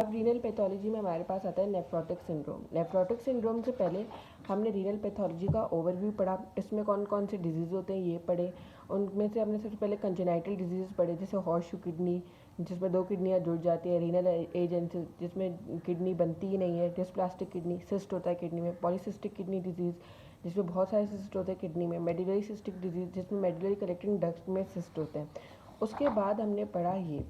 अब renal pathology में हमारे पास आता है नेफ्रोटिक सिंड्रोम। नेफ्रोटिक सिंड्रोम से पहले हमने रीनल पैथोलॉजी का ओवरव्यू पढ़ा, इसमें कौन कौन से डिजीज़ होते हैं ये पढ़े। उनमें से हमने सबसे पहले कंजेनाइटल डिजीज़ पढ़े, जैसे हॉर्स शू किडनी जिसमें 2 किडनियाँ जुड़ जाती हैं, रीनल एजेंसी जिसमें किडनी बनती ही नहीं है, डिस्प्लास्टिक किडनी, सिस्ट होता है किडनी में, पॉलीसिस्टिक किडनी डिजीज़ जिसमें बहुत सारे सिस्ट होते हैं किडनी में, मेडुलरी सिस्टिक डिजीज़ जिसमें मेडुलरी कलेक्टिंग डक्ट में सिस्ट होते हैं। उसके बाद हमने पढ़ा ये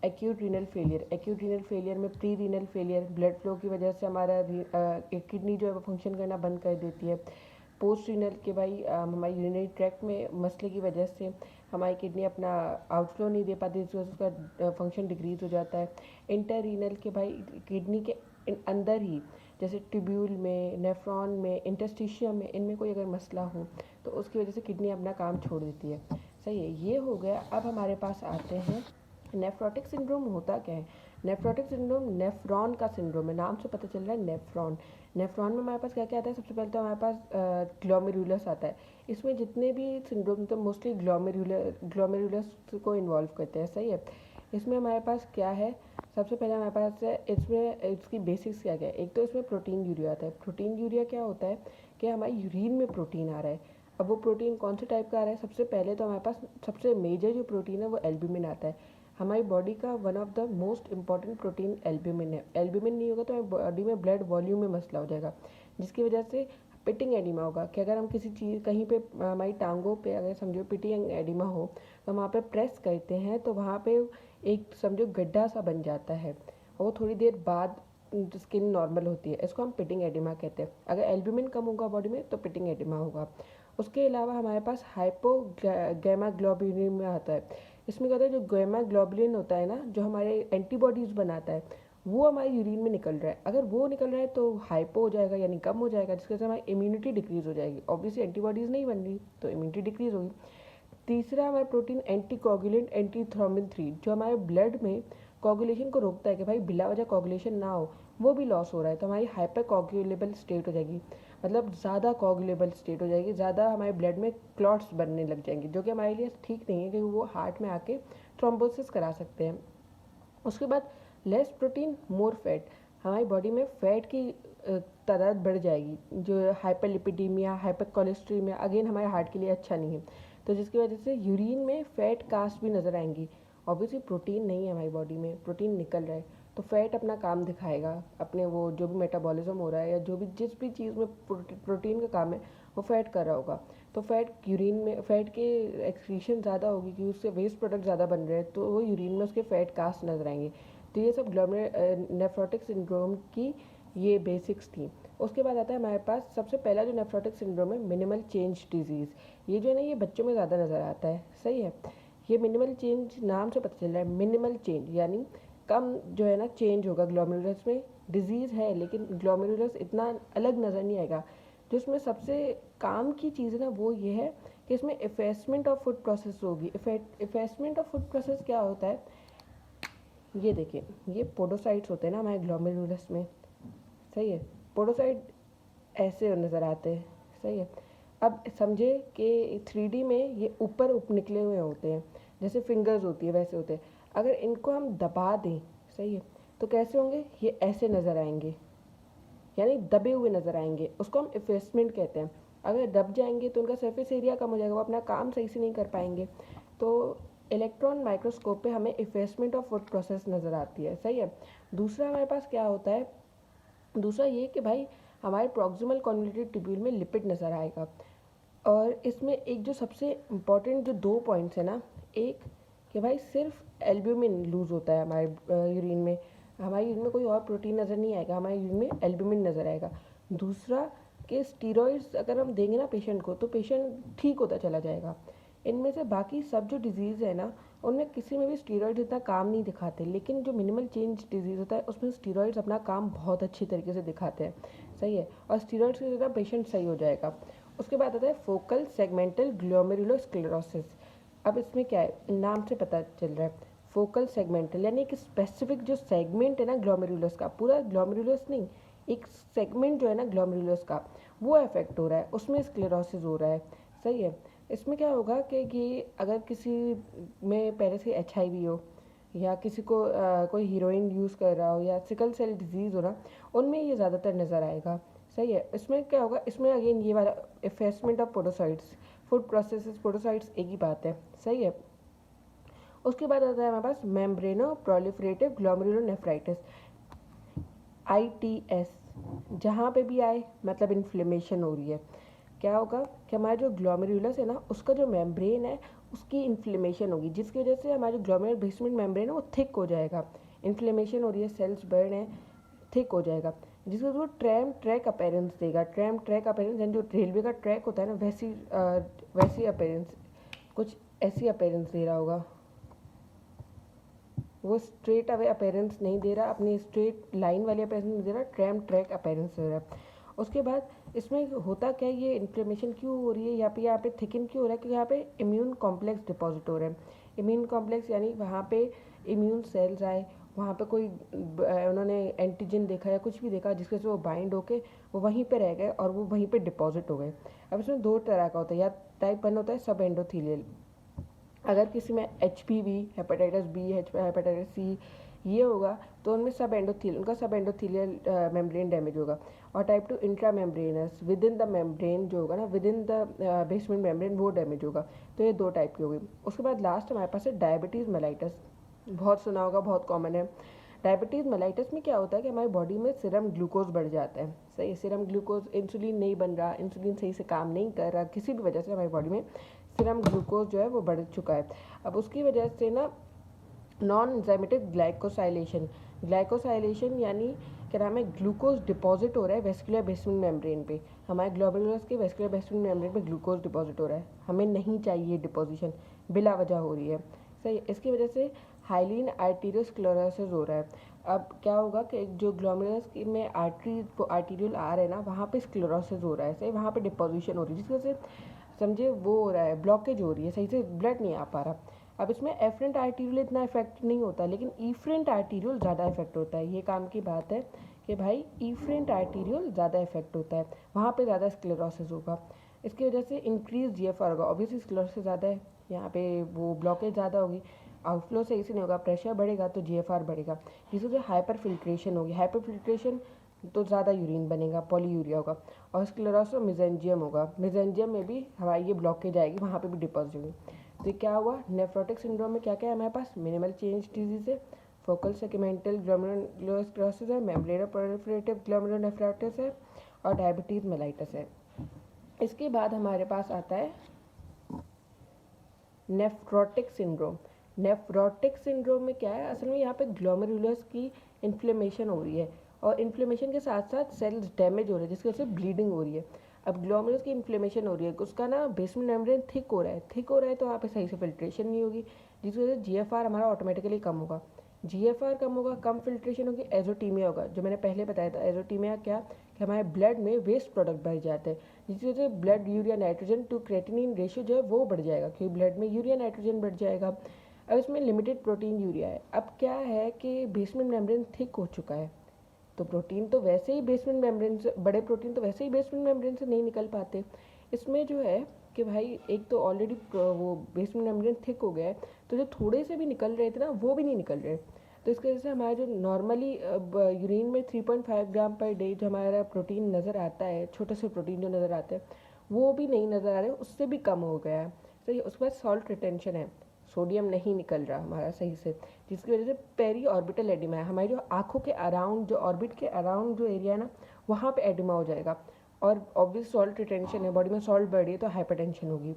acute renal failure. Acute renal failure में pre renal failure, blood flow की वजह से हमारा एक किडनी जो है वो फंक्शन करना बंद कर देती है। पोस्ट रीनल के भाई हमारी यूरिनरी ट्रैक्ट में मसले की वजह से हमारी किडनी अपना आउटफ्लो नहीं दे पाती, जिसकी वजह से उसका फंक्शन डिक्रीज हो जाता है। इंटर रीनल के भाई किडनी के अंदर ही जैसे ट्यूब्यूल में, नेफ्रॉन में, इंटरस्टिशियम में, इनमें कोई अगर मसला हो तो उसकी वजह से किडनी अपना काम छोड़ देती है। सही है, ये हो गया। अब हमारे पास आते हैं नेफ्रोटिक सिंड्रोम होता क्या है। नेफ्रोटिक सिंड्रोम नेफ्रॉन का सिंड्रोम है, नाम से पता चल रहा है नेफ्रॉन। नेफ्रॉन में हमारे पास क्या क्या आता है, सबसे पहले तो हमारे पास ग्लोमेरुलस आता है। इसमें जितने भी सिंड्रोम तो मोस्टली ग्लोमेरुलस को इन्वॉल्व करते हैं। सही है, इसमें हमारे पास क्या है, सबसे पहले हमारे पास है इसमें इसकी बेसिक्स क्या क्या है। एक तो इसमें प्रोटीन यूरिया आता है। प्रोटीन यूरिया क्या होता है कि हमारी यूरिन में प्रोटीन आ रहा है। अब वो प्रोटीन कौन से टाइप का आ रहा है, सबसे पहले तो हमारे पास सबसे मेजर जो प्रोटीन है वो एल्ब्यूमिन आता है। हमारी बॉडी का one of the most important protein albumin है। एल्ब्यूमिन नहीं होगा तो हमारी बॉडी में ब्लड वॉल्यूम में मसला हो जाएगा, जिसकी वजह से पिटिंग एडिमा होगा कि अगर हम किसी चीज़ कहीं पे हमारी टांगों पे अगर समझो पिटिंग एडिमा हो तो वहाँ पे प्रेस करते हैं तो वहाँ पे एक समझो गड्ढा सा बन जाता है और वो थोड़ी देर बाद स्किन नॉर्मल होती है, इसको हम पिटिंग एडिमा कहते हैं। अगर एल्ब्यूमिन कम होगा बॉडी में तो पिटिंग एडिमा होगा। उसके अलावा हमारे पास हाइपो गैमा ग्लोबुलिन में आता है। इसमें क्या होता है, जो गैमा ग्लोबुलिन होता है ना, जो हमारे एंटीबॉडीज़ बनाता है, वो हमारे यूरिन में निकल रहा है। अगर वो निकल रहा है तो हाइपो हो जाएगा यानी कम हो जाएगा, जिसकी वजह से हमारी इम्यूनिटी डिक्रीज़ हो जाएगी। ऑब्वियसली एंटीबॉडीज़ नहीं बन रही तो इम्यूनिटी डिक्रीज़ होगी। तीसरा हमारा प्रोटीन एंटीकोगुलेंट एंटीथ्रोम्बिन 3 जो हमारे ब्लड में कोगुलेशन को रोकता है कि भाई बिला वजह कोगुलेशन ना हो, वो भी लॉस हो रहा है तो हमारी हाइपर कोगुलेबल स्टेट हो जाएगी, मतलब ज़्यादा कोगुलेबल स्टेट हो जाएगी, ज़्यादा हमारे ब्लड में क्लॉट्स बनने लग जाएंगे, जो कि हमारे लिए ठीक नहीं है क्योंकि वो हार्ट में आके थ्रोम्बोसिस करा सकते हैं। उसके बाद लेस प्रोटीन मोर फैट, हमारी बॉडी में फैट की तादाद बढ़ जाएगी, जो हाइपरलिपिडीमिया, हाइपर कोलेस्ट्रीमिया अगेन हमारे हार्ट के लिए अच्छा नहीं है, तो जिसकी वजह से यूरिन में फैट कास्ट भी नज़र आएंगी। ऑब्वियसली प्रोटीन नहीं है हमारी बॉडी में, प्रोटीन निकल रहा है तो फैट अपना काम दिखाएगा, अपने वो जो भी मेटाबॉलिज्म हो रहा है या जो भी जिस भी चीज़ में प्रोटीन का काम है वो फैट कर रहा होगा। तो फैट यूरिन में फैट के एक्सक्रीशन ज़्यादा होगी क्योंकि उससे वेस्ट प्रोडक्ट ज़्यादा बन रहे हैं तो वो यूरिन में उसके फैट कास्ट नजर आएंगे। तो ये सब नेफ्रोटिक सिंड्रोम की ये बेसिक्स थी। उसके बाद आता है हमारे पास सबसे पहला जो नेफ्रोटिक सिंड्रोम है, मिनिमल चेंज डिजीज़। ये जो है ना, ये बच्चों में ज़्यादा नज़र आता है। सही है, ये मिनिमल चेंज नाम से पता चल रहा है, मिनिमल चेंज यानी कम जो है ना चेंज होगा ग्लोमेरुलस में। डिजीज़ है लेकिन ग्लोमेरुलस इतना अलग नज़र नहीं आएगा। जो इसमें सबसे काम की चीज़ है ना वो ये है कि इसमें इफेसमेंट ऑफ फूड प्रोसेस होगी। इफेसमेंट ऑफ फूड प्रोसेस क्या होता है, ये देखिए, ये पोडोसाइट्स होते हैं ना हमारे ग्लोमेरुलस में। सही है, पोडोसाइट ऐसे नज़र आते हैं। सही है, अब समझे कि 3D में ये ऊपर निकले हुए होते हैं, जैसे फिंगर्स होती है वैसे होते हैं। अगर इनको हम दबा दें, सही है, तो कैसे होंगे, ये ऐसे नज़र आएंगे यानी दबे हुए नज़र आएंगे, उसको हम इफेसमेंट कहते हैं। अगर दब जाएंगे तो उनका सरफेस एरिया कम हो जाएगा, वो अपना काम सही से नहीं कर पाएंगे। तो इलेक्ट्रॉन माइक्रोस्कोप पे हमें इफेसमेंट ऑफ फूड प्रोसेस नज़र आती है। सही है, दूसरा हमारे पास क्या होता है, दूसरा ये कि भाई हमारे प्रॉक्सिमल कॉन्वोल्यूटेड ट्यूब्यूल में लिपिड नज़र आएगा। और इसमें एक जो सबसे इम्पॉर्टेंट जो 2 पॉइंट्स है ना, एक कि भाई सिर्फ एल्ब्यूमिन लूज़ होता है हमारे यूरिन में, हमारे यूरिन में कोई और प्रोटीन नज़र नहीं आएगा, हमारे यूरिन में एल्ब्यूमिन नज़र आएगा। दूसरा कि स्टीरॉइड्स अगर हम देंगे ना पेशेंट को तो पेशेंट ठीक होता चला जाएगा। इनमें से बाकी सब जो डिजीज़ है ना उनमें किसी में भी स्टीरॉइड्स इतना काम नहीं दिखाते, लेकिन जो मिनिमल चेंज डिजीज़ होता है उसमें स्टीरॉइड्स अपना काम बहुत अच्छी तरीके से दिखाते हैं। सही है, और स्टीरॉइड्स की जगह पेशेंट सही हो जाएगा। उसके बाद आता है फोकल सेगमेंटल ग्लोमेरुलोस्क्लेरोसिस। अब इसमें क्या है, नाम से पता चल रहा है, फोकल सेगमेंटल यानी एक स्पेसिफिक जो सेगमेंट है ना ग्लोमेरुलस का, पूरा ग्लोमेरुलस नहीं, एक सेगमेंट जो है ना ग्लोमेरुलस का वो अफेक्ट हो रहा है, उसमें स्क्लेरोसिस हो रहा है। सही है, इसमें क्या होगा कि ये अगर किसी में पहले से HIV हो या किसी को कोई हीरोइन यूज़ कर रहा हो या सिकल सेल डिजीज़ हो ना, उनमें ये ज़्यादातर नज़र आएगा। सही है। इसमें क्या होगा, इसमें अगेन ये वाला effacement of podocytes, food processes podocytes एक ही बात है। सही है। उसके बाद आता है हमारे पास मेम्ब्रेनो प्रोलिफरेटिव ग्लोमेरुलोनेफ्राइटिस, ITS। जहाँ पे भी आए मतलब इन्फ्लेमेशन हो रही है। क्या होगा कि हमारा जो ग्लोमेरुलस है ना, उसका जो मेम्ब्रेन है उसकी इन्फ्लेमेशन होगी, जिसकी वजह से हमारा जो ग्लोमेरुलर बेसमेंट मेम्ब्रेन है वो थिक हो जाएगा। इन्फ्लेमेशन हो रही है, सेल्स बढ़ रहे हैं, थिक हो जाएगा, जिसको वो ट्रैम ट्रैक अपीयरेंस देगा। ट्रैम ट्रैक अपीयरेंस यानी जो रेलवे का ट्रैक होता है ना, वैसी अपीयरेंस, कुछ ऐसी अपीयरेंस दे रहा होगा। वो स्ट्रेट अवे अपीयरेंस नहीं दे रहा, अपनी स्ट्रेट लाइन वाली अपीयरेंस नहीं दे रहा, ट्रैम ट्रैक अपीयरेंस दे रहा है। उसके बाद इसमें होता क्या है, ये इन्फ्लेमेशन क्यों हो रही है, यहाँ पे थिकन क्यों हो रहा है, क्योंकि यहाँ पे इम्यून कॉम्प्लेक्स डिपॉजिट हो रहा है। इम्यून कॉम्प्लेक्स यानी वहाँ पे इम्यून सेल्स आए, वहाँ पे कोई उन्होंने एंटीजन देखा या कुछ भी देखा जिसके से वो बाइंड होके वो वहीं पे रह गए और वो वहीं पे डिपॉजिट हो गए। अब इसमें दो तरह का होता है, या टाइप 1 होता है सब एंडोथीलियल। अगर किसी में HPV, hepatitis B, hepatitis C ये होगा तो उनमें उनका सब एंडोथीलियल मेम्ब्रेन डैमेज होगा। और type 2 intra membranes, with in the membrane जो होगा ना, with in the basement membrane, वो डैमेज होगा। तो ये दो टाइप की होगी। उसके बाद लास्ट हमारे पास है डायबिटीज़ मेलाइटस। बहुत सुना होगा, बहुत कॉमन है। डायबिटीज़ मेलाइटस में क्या होता है कि हमारी बॉडी में सीरम ग्लूकोज बढ़ जाता है। सही, सीरम ग्लूकोज, इंसुलिन नहीं बन रहा, इंसुलिन सही से काम नहीं कर रहा, किसी भी वजह से हमारी बॉडी में सीरम ग्लूकोज जो है वो बढ़ चुका है। अब उसकी वजह से ना नॉन एंजाइमेटिक ग्लाइकोसाइलेशन यानी क्या नाम है, ग्लूकोज डिपॉजिट हो रहा है वेस्कुलर बेसमेंट मेम्ब्रेन पे। हमारे ग्लोमेरुलस के वेस्कुलर बेसमेंट मेम्ब्रेन पे ग्लूकोज डिपॉजिट हो रहा है, हमें नहीं चाहिए डिपॉजिशन, बिला वजह हो रही है। सही, इसकी वजह से हाइलिन आर्टीरियोस्क्लेरोसिस हो रहा है। अब क्या होगा कि जो ग्लोमेरुलस में आर्टीरियल आ रहे हैं ना, वहाँ पे स्क्लेरोसिस हो रहा है। सही, वहाँ पे डिपॉजिशन हो रही है, जिसकी वजह से समझे वो हो रहा है, ब्लॉकेज हो रही है, सही से ब्लड नहीं आ पा रहा। अब इसमें एफरेंट आर्टीरियल इतना इफेक्ट नहीं होता, लेकिन ईफ्रेंट आर्टीरियल ज़्यादा इफेक्ट होता है। ये काम की बात है कि भाई ईफ्रेंट आर्टीरियल ज़्यादा इफेक्ट होता है, वहाँ पे ज़्यादा स्क्लेरोसिस होगा। इसकी वजह से इंक्रीज GFR होगा, ऑब्वियसली स्क्लेरोसिस ज़्यादा है, यहाँ पे वो ब्लॉकेज ज़्यादा होगी, आउटफ्लो सही से नहीं होगा, प्रेशर बढ़ेगा तो GFR बढ़ेगा, जिसकी वजह से हाइपर फिल्ट्रेशन होगी। हाइपर फिल्ट्रेशन तो ज़्यादा यूरिन बनेगा, पॉलीयूरिया होगा। और स्क्लेरोसिस और मेसेंजियम होगा, मेसेंजियम में भी हमारी ये ब्लॉकेज आएगी, वहाँ पे भी डिपॉजिट होगी। तो क्या हुआ, नेफ्रोटिक सिंड्रोम में क्या क्या है हमारे पास, मिनिमल चेंज डिजीज है, फोकल सेगमेंटल ग्लोमेरुलोस्क्लेरोसिस है, मेम्ब्रेनो प्रोलिफरेटिव ग्लोमेरुलोनेफ्राइटिस है, और डायबिटीज़ मेलाइटस है। इसके बाद हमारे पास आता है नेफ्रोटिक सिंड्रोम। नेफ्रोटिक सिंड्रोम में क्या है, असल में यहाँ पे ग्लोमेरुलस की इन्फ्लेमेशन हो रही है, और इन्फ्लेमेशन के साथ साथ सेल्स डैमेज हो रहे हैं, जिसकी वजह से ब्लीडिंग हो रही है। अब ग्लोमेरुलस की इन्फ्लेमेशन हो रही है, उसका ना बेसमेंट मेम्ब्रेन थिक हो रहा है, तो वहाँ पे सही से फिल्ट्रेशन नहीं होगी, जिसकी वजह से GFR हमारा ऑटोमेटिकली कम होगा। GFR कम होगा, कम फिल्ट्रेशन होगी, एजोटीमिया होगा। जो मैंने पहले बताया था, एजोटीमिया क्या कि हमारे ब्लड में वेस्ट प्रोडक्ट बढ़ जाते हैं, जिसकी वजह से blood urea nitrogen to creatinine ratio जो है वो बढ़ जाएगा, क्योंकि ब्लड में यूरिया नाइट्रोजन बढ़ जाएगा। अब इसमें लिमिटेड प्रोटीन यूरिया है। अब क्या है कि बेसमेंट मेम्ब्रेन थिक हो चुका है, तो प्रोटीन तो वैसे ही बेसमेंट मेम्ब्रेन से, बड़े प्रोटीन तो वैसे ही बेसमेंट मेम्ब्रेन से नहीं निकल पाते। इसमें जो है कि भाई एक तो ऑलरेडी वो बेसमेंट मेम्ब्रेन थिक हो गया है, तो जो थोड़े से भी निकल रहे थे ना वो भी नहीं निकल रहे। तो इसकी वजह से हमारा जो नॉर्मली यूरिन में 3.5 ग्राम पर डे जो हमारा प्रोटीन नज़र आता है, छोटे से प्रोटीन जो नज़र आते हैं वो भी नहीं नज़र आ रहे, उससे भी कम हो गया है। सही, उसके बाद सॉल्ट रिटेंशन है, सोडियम नहीं निकल रहा हमारा सही से, जिसकी वजह से पेरी ऑर्बिटल एडिमा है, हमारी जो आँखों के अराउंड, जो ऑर्बिट के अराउंड जो एरिया है ना, वहाँ पे एडिमा हो जाएगा। और ऑब्वियस सॉल्ट रिटेंशन है, बॉडी में सॉल्ट बढ़ रही है तो हाइपरटेंशन होगी।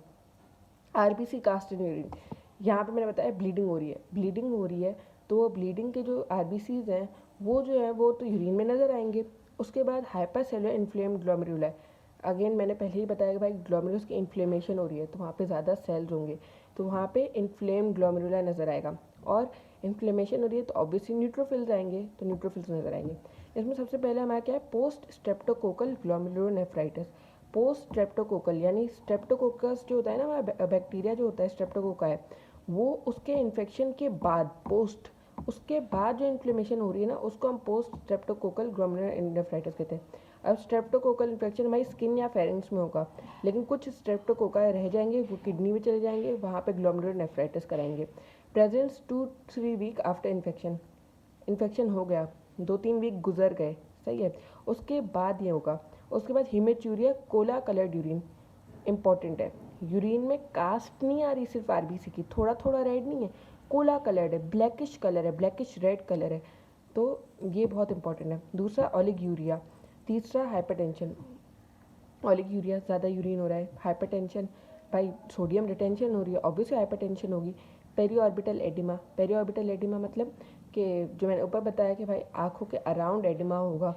RBC कास्ट इन यूरिन, यहाँ पे मैंने बताया ब्लीडिंग हो रही है, तो वो ब्लीडिंग के जो RBCs हैं वो जो है वो तो यूरिन में नज़र आएंगे। उसके बाद hyper cellular inflamed glomeruli, again मैंने पहले ही बताया कि भाई ग्लोमेरुलस की इन्फ्लेमेशन हो रही है तो वहाँ पे ज़्यादा सेल्स होंगे, तो वहाँ पे इन्फ्लेम्ड ग्लोमेरुला नज़र आएगा। और इन्फ्लेमेशन हो रही है तो ऑब्वियसली न्यूट्रोफिल्स आएंगे, तो न्यूट्रोफिल्स नज़र आएंगे। इसमें सबसे पहले हमारा क्या है, post streptococcal glomerulonephritis. Post streptococcal यानी स्ट्रेप्टोकोकस जो होता है ना, हमारा बैक्टीरिया जो होता है स्ट्रेप्टोकोका है, वो उसके इन्फेक्शन के बाद उसके बाद जो इन्फ्लेमेशन हो रही है ना, उसको हम पोस्ट स्ट्रेप्टोकोकल ग्लोमेरुलोनेफ्राइटिस कहते हैं। अब स्ट्रेप्टोकोकल इन्फेक्शन हमारी स्किन या फेरिंग्स में होगा, लेकिन कुछ स्ट्रेप्टोकोका रह जाएंगे, वो किडनी में चले जाएंगे, वहाँ पे ग्लोमेरुलोनेफ्राइटिस कराएंगे। Presence 2-3 week after infection, infection हो गया, 2-3 वीक गुजर गए, सही है, उसके बाद ये होगा। उसके बाद haematuria, Cola coloured urine, important है। यूरिन में कास्ट नहीं आ रही सिर्फ आरबीसी की, थोड़ा थोड़ा रेड नहीं है, कोला कलर्ड है, ब्लैकिश कलर है, ब्लैकिश रेड कलर है, तो ये बहुत इंपॉर्टेंट है। दूसरा ओलिगयूरिया। तीसरा हाइपरटेंशन, ओलिगयूरिया, ज़्यादा यूरिन हो रहा है, हाइपरटेंशन, भाई सोडियम रिटेंशन हो रही है, ऑब्वियसली हाइपरटेंशन होगी। Peri orbital oedema, peri orbital oedema मतलब कि जो मैंने ऊपर बताया कि भाई आँखों के अराउंड एडिमा होगा,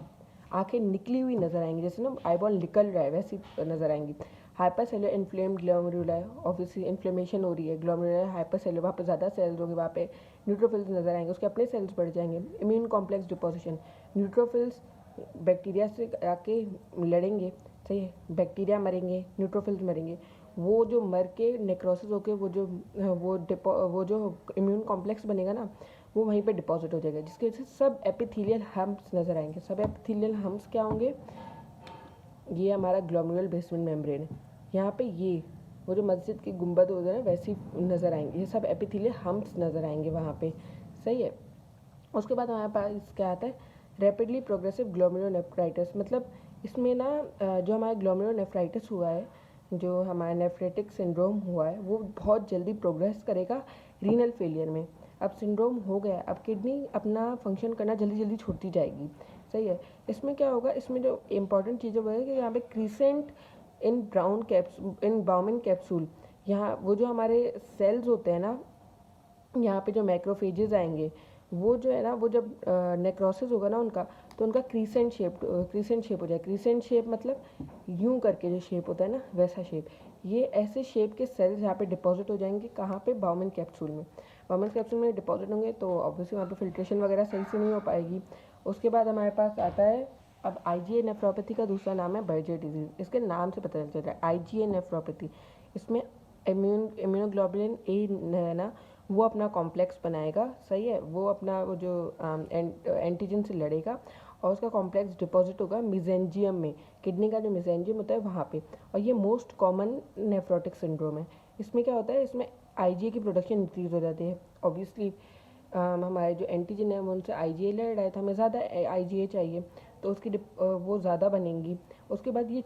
आँखें निकली हुई नजर आएंगी, जैसे ना आईबॉल निकल रहा है वैसी नजर आएंगी। हाइपरसेलुलर इन्फ्लेम्ड ग्लोमेरुलाई, ऑब्वियसली इन्फ्लेमेशन हो रही है, ग्लोमेरुलाई हाइपरसेलुलर, वहाँ पे ज़्यादा सेल्स होंगे, वहाँ पे न्यूट्रोफिल्स नजर आएंगे, उसके अपने सेल्स बढ़ जाएंगे। Immune complex deposition, neutrophils bacteria से आके लड़ेंगे, सही है, बैक्टीरिया मरेंगे, न्यूट्रोफिल्स मरेंगे, वो जो मर के नेक्रोसिस होके वो जो इम्यून कॉम्प्लेक्स बनेगा ना, वो वहीं पे डिपॉजिट हो जाएगा, जिसकी वजह से सब एपिथेलियल हम्प्स नज़र आएंगे। सब एपिथेलियल हम्प्स क्या होंगे, ये हमारा ग्लोमेरुलर बेसमेंट मेम्ब्रेन है, यहाँ पे ये वो जो मस्जिद की गुंबद होता है ना वैसी नज़र आएंगे, ये सब एपिथेलियल हम्प्स नज़र आएंगे वहाँ पे, सही है। उसके बाद हमारे पास क्या आता है, रैपिडली प्रोग्रेसिव ग्लोमेरुलोनेफ्राइटिस, मतलब इसमें ना जो हमारा ग्लोमेरुलोनेफ्राइटिस हुआ है, जो हमारा नेफ्रेटिक सिंड्रोम हुआ है, वो बहुत जल्दी प्रोग्रेस करेगा रीनल फेलियर में। अब सिंड्रोम हो गया, अब किडनी अपना फंक्शन करना जल्दी जल्दी छोड़ती जाएगी, सही है। इसमें क्या होगा, इसमें जो इंपॉर्टेंट चीज़ें वो है कि यहाँ पे crescent in brown capsule, in Bowman capsule, यहाँ वो जो हमारे सेल्स होते हैं ना, यहाँ पे जो मैक्रोफेजेस आएंगे, वो जो है ना, वो जब नेक्रोसिस होगा ना उनका, तो उनका क्रीसेंट शेप हो जाए। क्रीसेंट शेप मतलब यूं करके जो शेप होता है ना, वैसा शेप, ये ऐसे शेप के सेल्स यहाँ पे डिपॉजिट हो जाएंगे, कहाँ पे, बाउमिन कैप्सूल में। बाउमिन कैप्सूल में डिपॉजिट होंगे तो ऑब्वियसली वहाँ पे फिल्ट्रेशन वगैरह सही से नहीं हो पाएगी। उसके बाद हमारे पास आता है, अब आईजीए नेफ्रोपैथी का दूसरा नाम है बर्जर डिजीज़, इसके नाम से पता चल रहा है आईजीए नेफ्रोपैथी। इसमें इम्यूनोग्लोबुलिन ए है ना, वो अपना कॉम्प्लेक्स बनाएगा, सही है, वो अपना वो जो एंटीजन से लड़ेगा, और उसका कॉम्प्लेक्स डिपॉजिट होगा मिजेंजियम में, किडनी का जो मिजेंजियम होता है वहाँ पे, और ये मोस्ट कॉमन नेफ्रोटिक सिंड्रोम है। इसमें क्या होता है, इसमें आईजीए की प्रोडक्शन इंक्रीज हो जाती है, ऑब्वियसली हमारे जो एंटीजन है वो उनसे आईजीए लड़ रहा है, तो हमें ज़्यादा आईजीए चाहिए, तो उसकी वो ज़्यादा बनेंगी। उसके बाद ये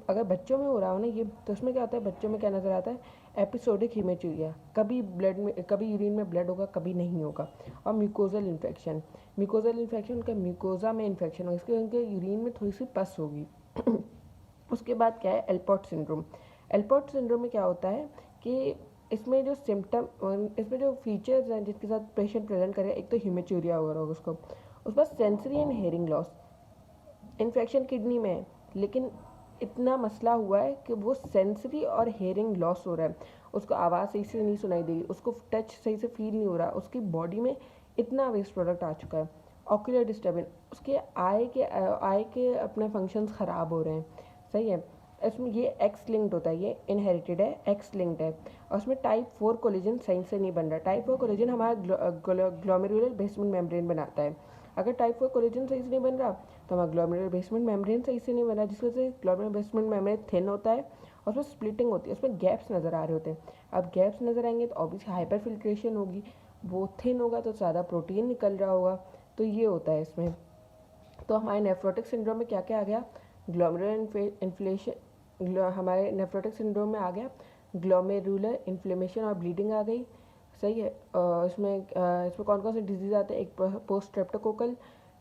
अगर बच्चों में हो रहा हो ना ये, तो उसमें क्या होता है, बच्चों में क्या नज़र आता है, एपिसोडिक हीमेचूरिया, कभी ब्लड में, कभी यूरिन में ब्लड होगा, कभी नहीं होगा। और म्यूकोजल इन्फेक्शन, उनका म्यूकोजा में इन्फेक्शन होगा, इसके उनके यूरिन में थोड़ी सी पस होगी। उसके बाद क्या है, एल्पोर्ट सिंड्रोम। एल्पोर्ट सिंड्रोम में क्या होता है कि इसमें जो सिम्टम, इसमें जो फीचर्स हैं जिसके साथ पेशेंट प्रेजेंट करेगा, एक तो हीमेचूरिया होगा उसको, उसके बाद sensory and hearing loss, infection kidney में है, लेकिन इतना मसला हुआ है कि वो सेंसरी और हेयरिंग लॉस हो रहा है, उसको आवाज़ सही से नहीं सुनाई दे रही, उसको टच सही से फील नहीं हो रहा, उसकी बॉडी में इतना वेस्ट प्रोडक्ट आ चुका है। ऑक्यूलर डिस्टर्बेंस, उसके आई के अपने फंक्शंस ख़राब हो रहे हैं, सही है। इसमें ये एक्स लिंक्ड होता है, ये इनहेरिटेड है, एक्स लिंक्ड है, और उसमें टाइप 4 कोलेजन सही से नहीं बन रहा। टाइप 4 कोलेजन हमारा ग्लोमेरुलर बेसमेंट मेम्ब्रेन बनाता है, अगर टाइप 4 कोलेजन सही से नहीं बन रहा तो हमारा ग्लोमेरुलर बेसमेंट मेम्ब्रेन सही से नहीं बना, जिसकी वजह से ग्लोमेरुलर बेसमेंट मेम्ब्रेन थिन होता है और उसमें स्प्लिटिंग होती है, उसमें गैप्स नज़र आ रहे होते हैं। अब गैप्स नज़र आएंगे तो ऑब्वियसली हाइपर फिल्ट्रेशन होगी, वो थिन होगा तो ज़्यादा प्रोटीन निकल रहा होगा, तो ये होता है इसमें। तो हमारे नेफ्रोटिक सिंड्रोम में क्या क्या आ गया, ग्लोमेरुलर इन्फ्लेमेशन, हमारे नेफ्रोटिक सिंड्रोम में आ गया ग्लोमेरुलर इन्फ्लेमेशन और ब्लीडिंग आ गई, सही है। इसमें कौन कौन से डिजीज़ आते हैं, एक पोस्ट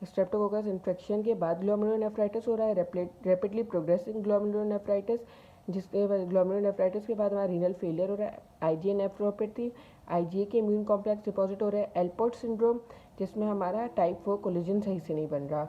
स्ट्रेप्टोकोकस इन्फेक्शन के बाद ग्लोमेरुलोनेफ्राइटिस हो रहा है, रैपिडली प्रोग्रेसिंग ग्लोमेरुलोनेफ्राइटिस, जिसके बाद ग्लोमेरुलोनेफ्राइटिस के बाद हमारा रीनल फेलियर हो रहा है, आईजीए नेफ्रोपैथी, आईजीए के इम्यून कॉम्प्लेक्स डिपॉजिट हो रहा है, एल्पोर्ट सिंड्रोम, जिसमें हमारा टाइप 4 कोलेजन सही से नहीं बन रहा।